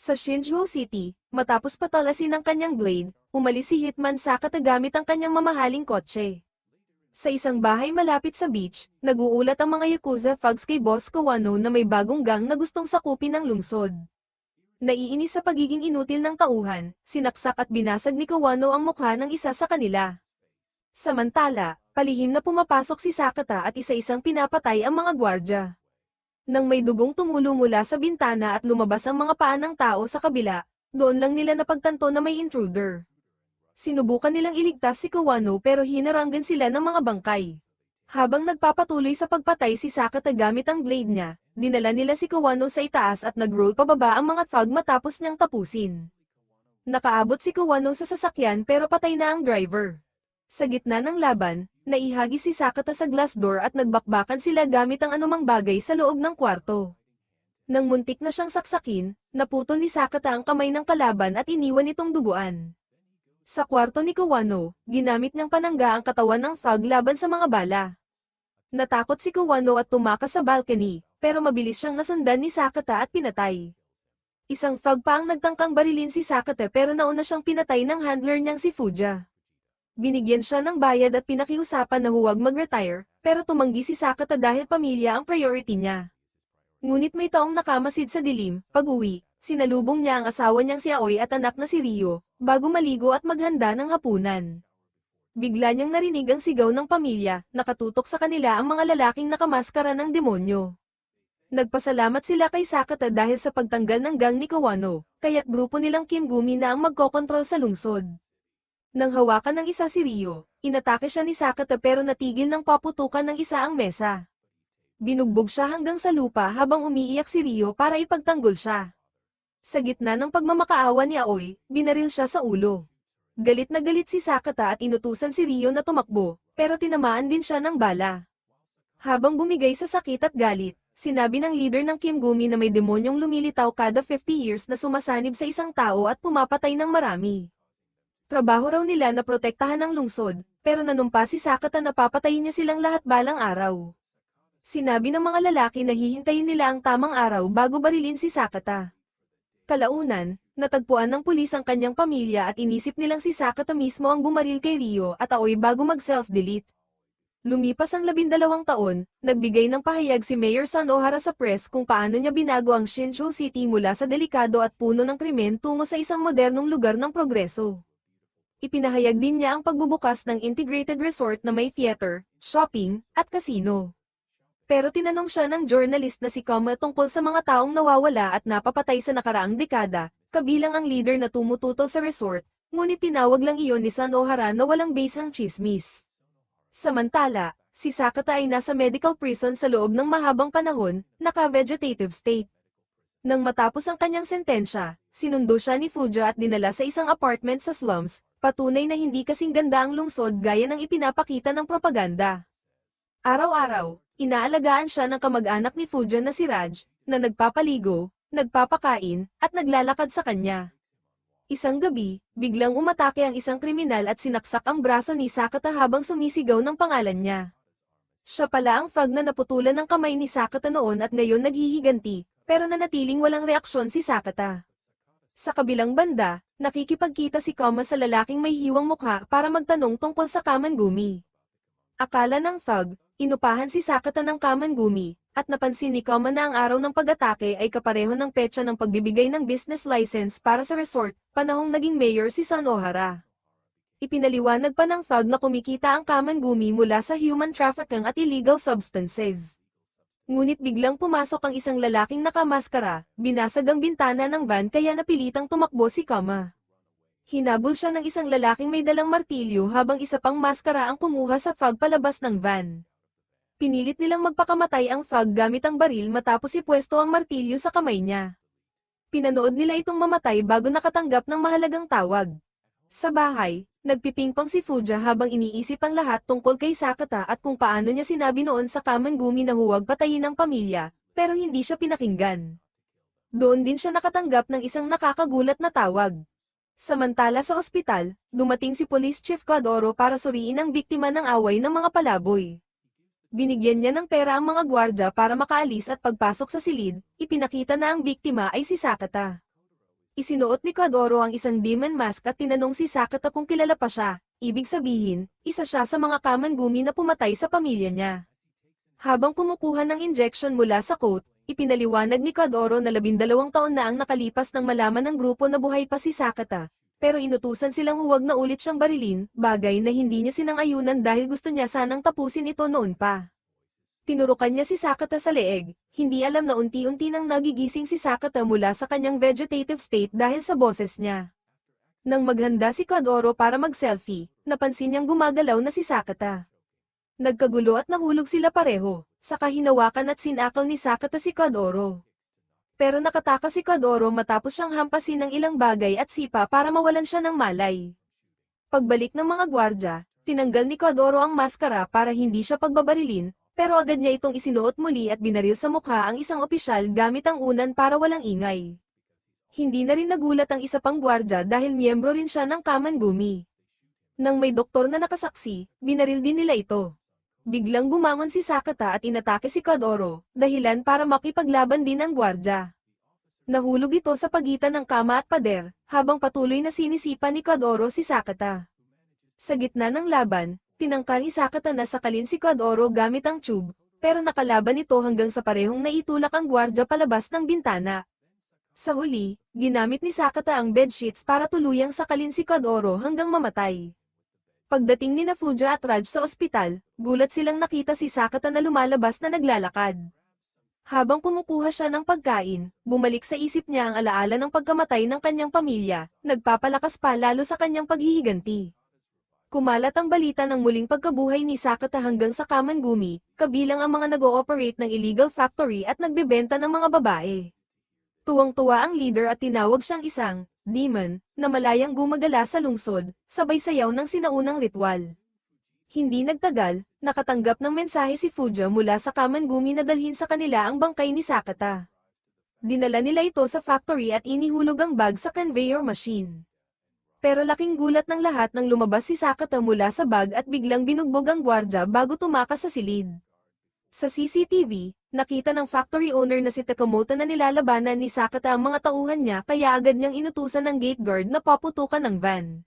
Sa Shinjuo City, matapos patalasin ang kanyang blade, umalis si Hitman Sakata gamit ang kanyang mamahaling kotse. Sa isang bahay malapit sa beach, nag-uulat ang mga Yakuza thugs kay Boss Kawano na may bagong gang na gustong sakupin ang lungsod. Naiinis sa pagiging inutil ng tauhan, sinaksak at binasag ni Kawano ang mukha ng isa sa kanila. Samantala, palihim na pumapasok si Sakata at isa-isang pinapatay ang mga gwardya. Nang may dugong tumulo mula sa bintana at lumabas ang mga paa ng tao sa kabila, doon lang nila napagtanto na may intruder. Sinubukan nilang iligtas si Kawano pero hinaranggan sila ng mga bangkay. Habang nagpapatuloy sa pagpatay si Sakata gamit ang blade niya, dinala nila si Kawano sa itaas at nag-roll pababa ang mga thug matapos niyang tapusin. Nakaabot si Kawano sa sasakyan pero patay na ang driver. Sa gitna ng laban, naihagis si Sakata sa glass door at nagbakbakan sila gamit ang anumang bagay sa loob ng kwarto. Nang muntik na siyang saksakin, naputol ni Sakata ang kamay ng kalaban at iniwan itong duguan. Sa kwarto ni Kawano, ginamit niyang panangga ang katawan ng thug laban sa mga bala. Natakot si Kawano at tumakas sa balcony, pero mabilis siyang nasundan ni Sakata at pinatay. Isang thug pa ang nagtangkang barilin si Sakata pero nauna siyang pinatay ng handler niyang si Fuja. Binigyan siya ng bayad at pinakiusapan na huwag mag-retire, pero tumanggi si Sakata dahil pamilya ang priority niya. Ngunit may taong nakamasid sa dilim, pag-uwi, sinalubong niya ang asawa niyang si Aoi at anak na si Ryo, bago maligo at maghanda ng hapunan. Bigla niyang narinig ang sigaw ng pamilya, nakatutok sa kanila ang mga lalaking nakamaskara ng demonyo. Nagpasalamat sila kay Sakata dahil sa pagtanggal ng gang ni Kawano, kaya't grupo nilang Kimgumi na ang magkokontrol sa lungsod. Nang hawakan ng isa si Ryo, inatake siya ni Sakata pero natigil ng paputukan ng isa ang mesa. Binugbog siya hanggang sa lupa habang umiiyak si Ryo para ipagtanggol siya. Sa gitna ng pagmamakaawa ni Aoi, binaril siya sa ulo. Galit na galit si Sakata at inutusan si Ryo na tumakbo, pero tinamaan din siya ng bala. Habang bumigay sa sakit at galit, sinabi ng leader ng Kimgumi na may demonyong lumilitaw kada 50 years na sumasanib sa isang tao at pumapatay ng marami. Trabaho raw nila na protektahan ang lungsod, pero nanumpa si Sakata na papatayin niya silang lahat balang araw. Sinabi ng mga lalaki na hihintayin nila ang tamang araw bago barilin si Sakata. Kalaunan, natagpuan ng pulis ang kanyang pamilya at inisip nilang si Sakata mismo ang bumaril kay Ryo at Aoi bago mag-self-delete. Lumipas ang 12 taon, nagbigay ng pahayag si Mayor San Ohara sa press kung paano niya binago ang Shinjuo City mula sa delikado at puno ng krimen tungo sa isang modernong lugar ng progreso. Ipinahayag din niya ang pagbubukas ng integrated resort na may theater, shopping, at casino. Pero tinanong siya ng journalist na si Kama tungkol sa mga taong nawawala at napapatay sa nakaraang dekada, kabilang ang leader na tumututol sa resort, ngunit tinawag lang iyon ni San Ohara na walang base ang chismis. Samantala, si Sakata ay nasa medical prison sa loob ng mahabang panahon, naka-vegetative state. Nang matapos ang kanyang sentensya, sinundo siya ni Fuja at dinala sa isang apartment sa slums, patunay na hindi kasing ganda ang lungsod gaya ng ipinapakita ng propaganda. Araw-araw, inaalagaan siya ng kamag-anak ni Fuja na si Raj, na nagpapaligo, nagpapakain, at naglalakad sa kanya. Isang gabi, biglang umatake ang isang kriminal at sinaksak ang braso ni Sakata habang sumisigaw ng pangalan niya. Siya pala ang thug na naputulan ng kamay ni Sakata noon at ngayon naghihiganti, pero nanatiling walang reaksyon si Sakata. Sa kabilang banda, nakikipagkita si Kama sa lalaking may hiwang mukha para magtanong tungkol sa Kamangumi. Akala ng thug, inupahan si Sakata ng Kamangumi, at napansin ni Kama na ang araw ng pag-atake ay kapareho ng petsa ng pagbibigay ng business license para sa resort, panahong naging mayor si San Ohara. Ipinaliwanag pa ng thug na kumikita ang Kamangumi mula sa human trafficking at illegal substances. Ngunit biglang pumasok ang isang lalaking nakamaskara, binasag ang bintana ng van kaya napilitang tumakbo si Kama. Hinabol siya ng isang lalaking may dalang martilyo habang isa pang maskara ang kumuha sa thug palabas ng van. Pinilit nilang magpakamatay ang thug gamit ang baril matapos ipwesto ang martilyo sa kamay niya. Pinanood nila itong mamatay bago nakatanggap ng mahalagang tawag. Sa bahay, nagpipingpong si Fuja habang iniisip ang lahat tungkol kay Sakata at kung paano niya sinabi noon sa Kamangumi na huwag patayin ang pamilya, pero hindi siya pinakinggan. Doon din siya nakatanggap ng isang nakakagulat na tawag. Samantala sa ospital, dumating si Police Chief Kadoro para suriin ang biktima ng away ng mga palaboy. Binigyan niya ng pera ang mga gwardya para makaalis at pagpasok sa silid, ipinakita na ang biktima ay si Sakata. Isinuot ni Kadoro ang isang demon mask at tinanong si Sakata kung kilala pa siya, ibig sabihin, isa siya sa mga kamangumi na pumatay sa pamilya niya. Habang kumukuha ng injection mula sa coat, ipinaliwanag ni Kadoro na 12 taon na ang nakalipas nang malaman ng grupo na buhay pa si Sakata, pero inutusan silang huwag na ulit siyang barilin, bagay na hindi niya sinang-ayunan dahil gusto niya sanang tapusin ito noon pa. Tinurukan niya si Sakata sa leeg, hindi alam na unti-unti nang nagigising si Sakata mula sa kanyang vegetative state dahil sa boses niya. Nang maghanda si Kadoro para mag-selfie, napansin niyang gumagalaw na si Sakata. Nagkagulo at nahulog sila pareho, saka hinawakan at sinakal ni Sakata si Kadoro. Pero nakatakas si Kadoro matapos siyang hampasin ng ilang bagay at sipa para mawalan siya ng malay. Pagbalik ng mga gwardya, tinanggal ni Kadoro ang maskara para hindi siya pagbabarilin, pero agad niya itong isinuot muli at binaril sa mukha ang isang opisyal gamit ang unan para walang ingay. Hindi na rin nagulat ang isa pang gwardya dahil miyembro rin siya ng Kamangumi. Nang may doktor na nakasaksi, binaril din nila ito. Biglang bumangon si Sakata at inatake si Kadoro, dahilan para makipaglaban din ang gwardya. Nahulog ito sa pagitan ng kama at pader, habang patuloy na sinisipa ni Kadoro si Sakata. Sa gitna ng laban, tinangka ni Sakata na sakalin si Kadoro gamit ang tube, pero nakalaban ito hanggang sa parehong naitulak ang gwardya palabas ng bintana. Sa huli, ginamit ni Sakata ang bedsheets para tuluyang sakalin si Kadoro hanggang mamatay. Pagdating ni Fuja at Raj sa ospital, gulat silang nakita si Sakata na lumalabas na naglalakad. Habang kumukuha siya ng pagkain, bumalik sa isip niya ang alaala ng pagkamatay ng kanyang pamilya, nagpapalakas pa lalo sa kanyang paghihiganti. Kumalat ang balita ng muling pagkabuhay ni Sakata hanggang sa Kamangumi, kabilang ang mga nag-ooperate ng illegal factory at nagbebenta ng mga babae. Tuwang-tuwa ang leader at tinawag siyang isang demon na malayang gumagala sa lungsod, sabay sayaw ng sinaunang ritual. Hindi nagtagal, nakatanggap ng mensahe si Fuja mula sa Kamangumi na dalhin sa kanila ang bangkay ni Sakata. Dinala nila ito sa factory at inihulog ang bag sa conveyor machine. Pero laking gulat ng lahat nang lumabas si Sakata mula sa bag at biglang binugbog ang gwardya bago tumakas sa silid. Sa CCTV, nakita ng factory owner na si Takamoto na nilalabanan ni Sakata ang mga tauhan niya kaya agad niyang inutusan ng gate guard na paputukan ang van.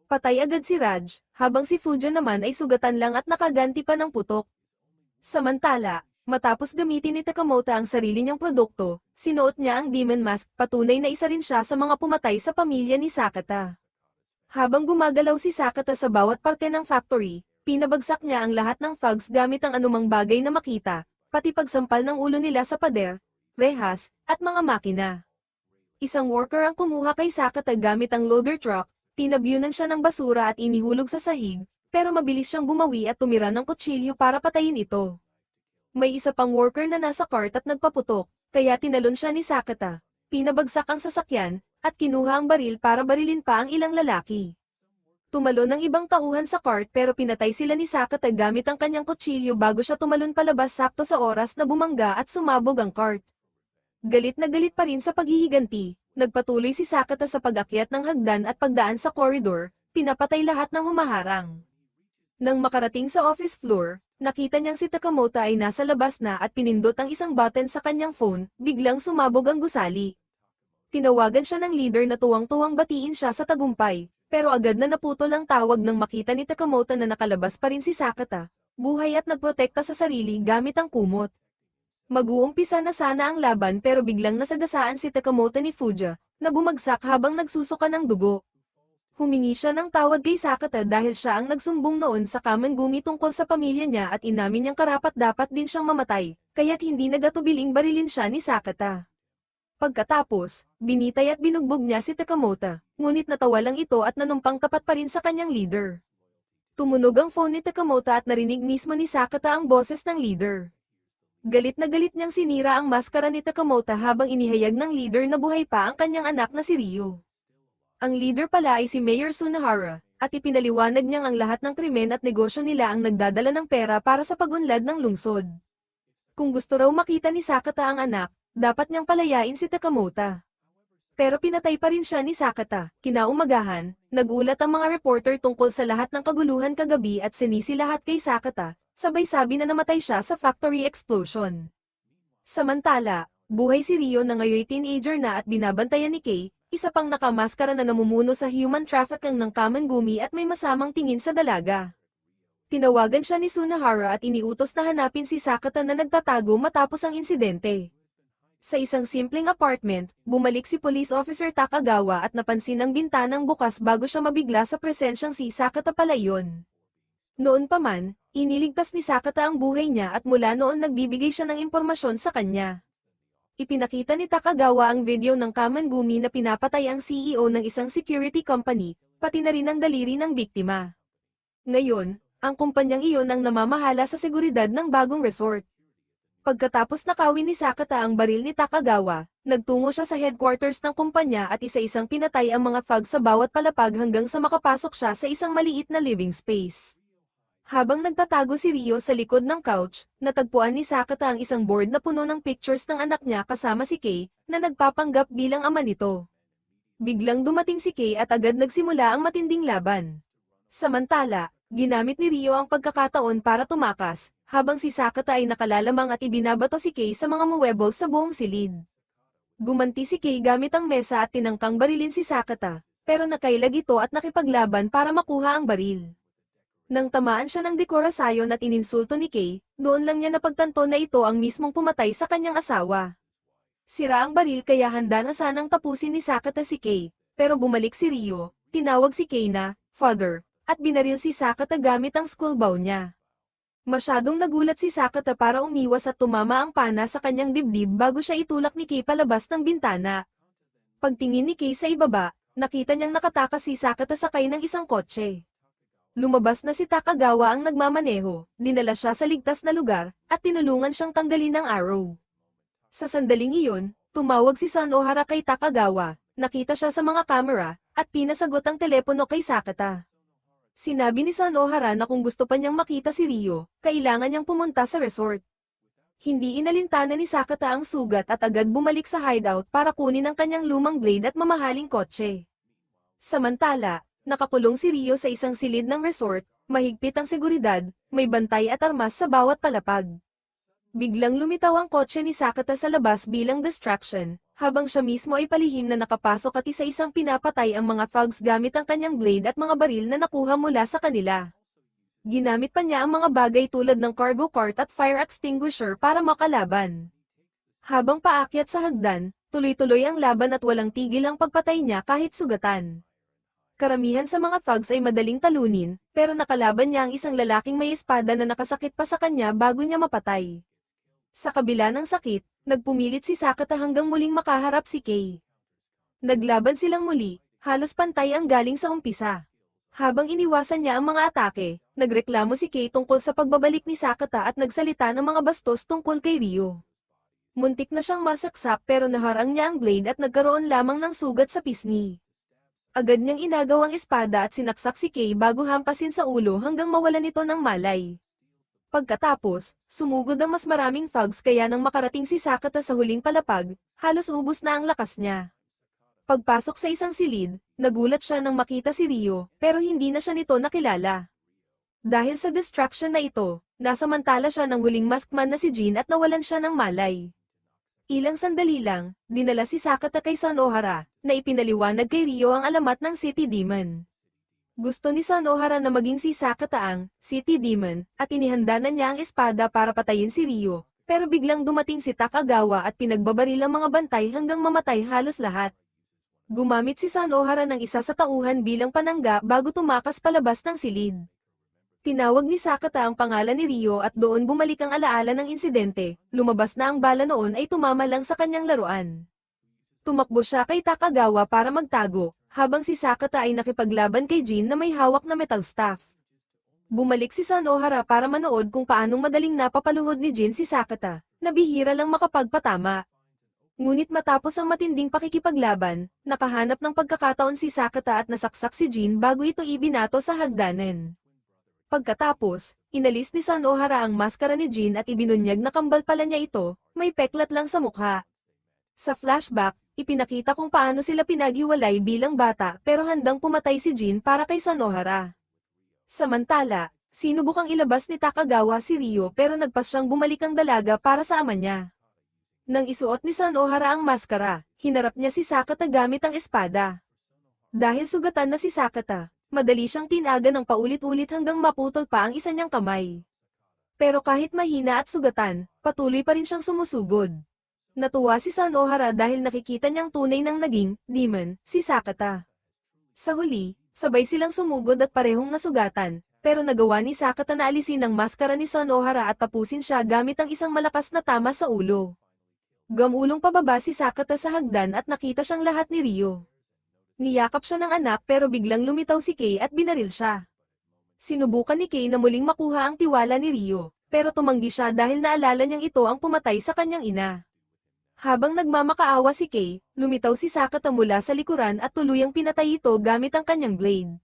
Patay agad si Raj, habang si Fuja naman ay sugatan lang at nakaganti pa ng putok. Samantala, matapos gamitin ni Takamoto ang sarili niyang produkto, sinuot niya ang demon mask, patunay na isa rin siya sa mga pumatay sa pamilya ni Sakata. Habang gumagalaw si Sakata sa bawat parte ng factory, pinabagsak niya ang lahat ng thugs gamit ang anumang bagay na makita, pati pagsampal ng ulo nila sa pader, rehas, at mga makina. Isang worker ang kumuha kay Sakata gamit ang loader truck, tinabyunan siya ng basura at inihulog sa sahig, pero mabilis siyang bumawi at tumira ng kutsilyo para patayin ito. May isa pang worker na nasa cart at nagpaputok, kaya tinalon siya ni Sakata, pinabagsak ang sasakyan, at kinuha ang baril para barilin pa ang ilang lalaki. Tumalon ng ibang tauhan sa cart pero pinatay sila ni Sakata gamit ang kanyang kutsilyo bago siya tumalon palabas sakto sa oras na bumangga at sumabog ang cart. Galit na galit pa rin sa paghihiganti, nagpatuloy si Sakata sa pag-akyat ng hagdan at pagdaan sa koridor, pinapatay lahat ng humaharang. Nang makarating sa office floor, nakita niyang si Takamoto ay nasa labas na at pinindot ang isang button sa kanyang phone, biglang sumabog ang gusali. Tinawagan siya ng leader na tuwang-tuwang batiin siya sa tagumpay, pero agad na naputol ang tawag nang makita ni Takamoto na nakalabas pa rin si Sakata, buhay at nagprotekta sa sarili gamit ang kumot. Mag-uumpisa na sana ang laban pero biglang nasagasaan si Takamoto ni Fuja, na bumagsak habang nagsusuka ng dugo. Humingi siya ng tawad kay Sakata dahil siya ang nagsumbong noon sa Kamangumi tungkol sa pamilya niya at inamin niyang karapat-dapat din siyang mamatay, kaya't hindi nagatubiling barilin siya ni Sakata. Pagkatapos, binitay at binugbog niya si Takamoto, ngunit natawa lang ito at nanumpang tapat pa rin sa kanyang leader. Tumunog ang phone ni Takamoto at narinig mismo ni Sakata ang boses ng leader. Galit na galit niyang sinira ang maskara ni Takamoto habang inihayag ng leader na buhay pa ang kanyang anak na si Ryo. Ang leader pala ay si Mayor Sunahara, at ipinaliwanag niyang ang lahat ng krimen at negosyo nila ang nagdadala ng pera para sa pag-unlad ng lungsod. Kung gusto raw makita ni Sakata ang anak, dapat niyang palayain si Takamoto. Pero pinatay pa rin siya ni Sakata. Kinaumagahan, nagulat ang mga reporter tungkol sa lahat ng kaguluhan kagabi at sinisi lahat kay Sakata, sabay sabi na namatay siya sa factory explosion. Samantala, buhay si Ryo na ngayoy teenager na at binabantayan ni Kay, isa pang nakamaskara na namumuno sa human trafficking ng Kamengumi at may masamang tingin sa dalaga. Tinawagan siya ni Sunahara at iniutos na hanapin si Sakata na nagtatago matapos ang insidente. Sa isang simpleng apartment, bumalik si Police Officer Takagawa at napansin ang bintanang bukas bago siya mabigla sa presensyang si Sakata pala iyon. Noon pa man, iniligtas ni Sakata ang buhay niya at mula noon nagbibigay siya ng impormasyon sa kanya. Ipinakita ni Takagawa ang video ng Kamengumi na pinapatay ang CEO ng isang security company, pati na rin ang daliri ng biktima. Ngayon, ang kumpanyang iyon ang namamahala sa seguridad ng bagong resort. Pagkatapos nakawin ni Sakata ang baril ni Takagawa, nagtungo siya sa headquarters ng kumpanya at isa-isang pinatay ang mga thugs sa bawat palapag hanggang sa makapasok siya sa isang maliit na living space. Habang nagtatago si Ryo sa likod ng couch, natagpuan ni Sakata ang isang board na puno ng pictures ng anak niya kasama si Kei, na nagpapanggap bilang ama nito. Biglang dumating si Kei at agad nagsimula ang matinding laban. Samantala, ginamit ni Ryo ang pagkakataon para tumakas, habang si Sakata ay nakalalamang at ibinabato si Kei sa mga muweble sa buong silid. Gumanti si Kei gamit ang mesa at tinangkang barilin si Sakata, pero nakailag ito at nakipaglaban para makuha ang baril. Nang tamaan siya ng dekorasayon at ininsulto ni Kei, doon lang niya napagtanto na ito ang mismong pumatay sa kanyang asawa. Sira ang baril kaya handa na sanang tapusin ni Sakata si Kei, pero bumalik si Ryo, tinawag si Kei na "father", at binaril si Sakata gamit ang school bow niya. Masyadong nagulat si Sakata para umiwas at tumama ang pana sa kanyang dibdib bago siya itulak ni Kei palabas ng bintana. Pagtingin ni Kei sa ibaba, nakita niyang nakatakas si Sakata sakay ng isang kotse. Lumabas na si Takagawa ang nagmamaneho, dinala siya sa ligtas na lugar, at tinulungan siyang tanggalin ng arrow. Sa sandaling iyon, tumawag si Sanohara kay Takagawa, nakita siya sa mga kamera, at pinasagot ang telepono kay Sakata. Sinabi ni Sanohara na kung gusto pa niyang makita si Ryo, kailangan niyang pumunta sa resort. Hindi inalintana ni Sakata ang sugat at agad bumalik sa hideout para kunin ang kanyang lumang blade at mamahaling kotse. Samantala, nakakulong si Ryo sa isang silid ng resort, mahigpit ang seguridad, may bantay at armas sa bawat palapag. Biglang lumitaw ang kotse ni Sakata sa labas bilang distraction, habang siya mismo ay palihim na nakapasok at isa-isang pinapatay ang mga thugs gamit ang kanyang blade at mga baril na nakuha mula sa kanila. Ginamit pa niya ang mga bagay tulad ng cargo cart at fire extinguisher para makalaban. Habang paakyat sa hagdan, tuloy-tuloy ang laban at walang tigil ang pagpatay niya kahit sugatan. Karamihan sa mga thugs ay madaling talunin, pero nakalaban niya ang isang lalaking may espada na nakasakit pa sa kanya bago niya mapatay. Sa kabila ng sakit, nagpumilit si Sakata hanggang muling makaharap si Kei. Naglaban silang muli, halos pantay ang galing sa umpisa. Habang iniwasan niya ang mga atake, nagreklamo si Kei tungkol sa pagbabalik ni Sakata at nagsalita ng mga bastos tungkol kay Ryo. Muntik na siyang masaksak pero naharang niya ang blade at nagkaroon lamang ng sugat sa pisngi. Agad niyang inagaw ang espada at sinaksak si Kei bago hampasin sa ulo hanggang mawalan ito ng malay. Pagkatapos, sumugod ang mas maraming thugs kaya nang makarating si Sakata sa huling palapag, halos ubos na ang lakas niya. Pagpasok sa isang silid, nagulat siya nang makita si Ryo, pero hindi na siya nito nakilala. Dahil sa distraction na ito, nasamantala siya ng huling maskman na si Jin at nawalan siya ng malay. Ilang sandali lang, dinala si Sakata kay Sanohara, na ipinaliwanag kay Ryo ang alamat ng City Demon. Gusto ni Sanohara na maging si Sakata ang City Demon, at inihanda na niya ang espada para patayin si Ryo, pero biglang dumating si Takagawa at pinagbabaril ang mga bantay hanggang mamatay halos lahat. Gumamit si Sanohara ng isa sa tauhan bilang panangga bago tumakas palabas ng silid. Tinawag ni Sakata ang pangalan ni Ryo at doon bumalik ang alaala ng insidente, lumabas na ang bala noon ay tumama lang sa kanyang laruan. Tumakbo siya kay Takagawa para magtago, habang si Sakata ay nakipaglaban kay Jin na may hawak na metal staff. Bumalik si Sanohara para manood kung paanong madaling napapaluhod ni Jin si Sakata, na bihira lang makapagpatama. Ngunit matapos ang matinding pakikipaglaban, nakahanap ng pagkakataon si Sakata at nasaksak si Jin bago ito ibinato sa hagdanan. Pagkatapos, inalis ni Sanohara ang maskara ni Jin at ibinunyag na kambal pala niya ito, may peklat lang sa mukha. Sa flashback, ipinakita kung paano sila pinaghiwalay bilang bata pero handang pumatay si Jin para kay Sanohara. Samantala, sinubukang ilabas ni Takagawa si Ryo pero nagpas siyang bumalik ang dalaga para sa ama niya. Nang isuot ni Sanohara ang maskara, hinarap niya si Sakata gamit ang espada. Dahil sugatan na si Sakata, madali siyang tinaga ng paulit-ulit hanggang maputol pa ang isa niyang kamay. Pero kahit mahina at sugatan, patuloy pa rin siyang sumusugod. Natuwa si Sanohara dahil nakikita niyang tunay ng naging demon, si Sakata. Sa huli, sabay silang sumugod at parehong nasugatan, pero nagawa ni Sakata na alisin ang maskara ni Sanohara at tapusin siya gamit ang isang malakas na tama sa ulo. Gamulong pababa si Sakata sa hagdan at nakita siyang lahat ni Ryo. Niyakap siya ng anak pero biglang lumitaw si Kay at binaril siya. Sinubukan ni Kay na muling makuha ang tiwala ni Ryo, pero tumanggi siya dahil naalala niyang ito ang pumatay sa kanyang ina. Habang nagmamakaawa si Kay, lumitaw si Sakata mula sa likuran at tuluyang pinatay ito gamit ang kanyang blade.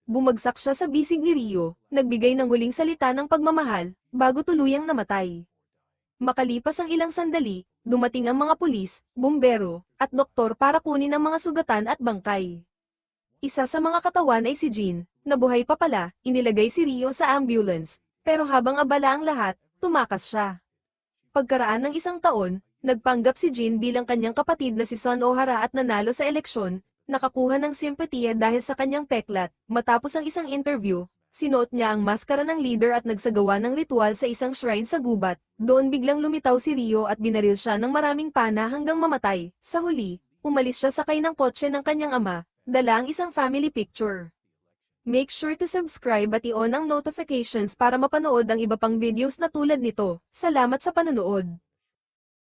Bumagsak siya sa bisig ni Ryo, nagbigay ng huling salita ng pagmamahal, bago tuluyang namatay. Makalipas ang ilang sandali, dumating ang mga pulis, bumbero, at doktor para kunin ang mga sugatan at bangkay. Isa sa mga katawan ay si Jin, na buhay pa pala, inilagay si Ryo sa ambulance, pero habang abala ang lahat, tumakas siya. Pagkaraan ng isang taon, nagpanggap si Jin bilang kanyang kapatid na si Sanohara at nanalo sa eleksyon, nakakuha ng simpatiya dahil sa kanyang peklat. Matapos ang isang interview, sinuot niya ang maskara ng leader at nagsagawa ng ritual sa isang shrine sa gubat. Doon biglang lumitaw si Ryo at binaril siya ng maraming pana hanggang mamatay. Sa huli, umalis siya sakay ng kotse ng kanyang ama, dala ang isang family picture. Make sure to subscribe at i-on ang notifications para mapanood ang iba pang videos na tulad nito. Salamat sa panonood.